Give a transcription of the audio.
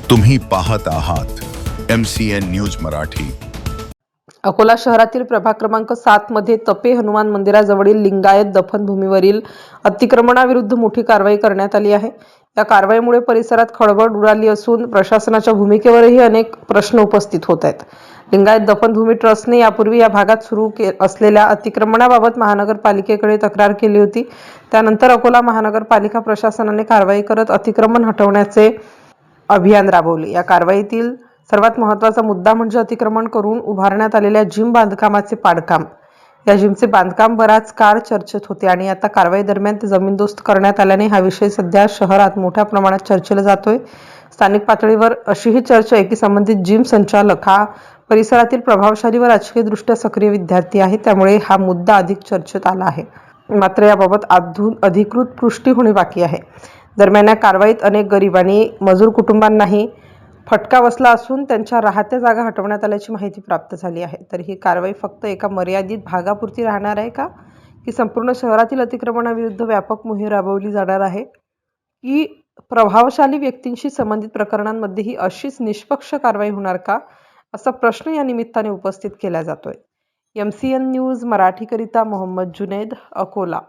तुम्ही पाहत आहात MCN न्यूज मराठी। अकोला शहरातील प्रभाग क्रमांक 7 मध्ये तपे हनुमान मंदिराजवळील लिंगायत दफनभूमीवरील अतिक्रमणाविरुद्ध मोठी कारवाई करण्यात आली आहे। या कारवाईमुळे परिसरात खळबळ उडाली असून प्रशासनाच्या भूमिकेवरही अनेक प्रश्न उपस्थित होत आहेत। लिंगायत दफनभूमी ट्रस्टने यापूर्वी या भागात सुरू असलेल्या अतिक्रमणाबाबत महानगरपालिकेकडे तक्रार केली होती। त्यानंतर अकोला महानगरपालिका प्रशासनाने कारवाई करत अतिक्रमण हटवण्याचे अभियान राबवले। या कारवाईतील सर्वात महत्त्वाचा मुद्दा म्हणजे अतिक्रमण करून उभारण्यात आलेल्या जिम बांधकामाचे पाडकाम। या जिमचे बांधकाम बराच काळ चर्चेत होते आणि आता कारवाई दरम्यान ते जमीनदोस्त करण्यात आल्याने हा विषय सध्या शहरात मोठ्या प्रमाणात चर्चेला जातोय। स्थानिक पातळीवर अशीही चर्चा आहे की संबंधित जिम संचालक हा परिसरातील प्रभावशाली व राजकीयदृष्ट्या सक्रिय विद्यार्थी आहे, त्यामुळे हा मुद्दा अधिक चर्चेत आला आहे। मात्र याबाबत अधिकृत पुष्टी होणे बाकी आहे। दरम्यान या कारवाईत अनेक गरीब आणि मजूर कुटुंबांनाही फटका बसला असून त्यांच्या राहत्या जागा हटवण्यात आल्याची माहिती प्राप्त झाली आहे। तर ही कारवाई फक्त एका मर्यादित भागापुरती राहणार आहे का, की संपूर्ण शहरातील अतिक्रमणाविरुद्ध व्यापक मोहीम राबवली जाणार आहे, की प्रभावशाली व्यक्तींशी संबंधित प्रकरणांमध्येही अशीच निष्पक्ष कारवाई होणार का, असा प्रश्न या निमित्ताने उपस्थित केला जातोय। MCN न्यूज मराठीकरिता मोहम्मद जुनैद, अकोला।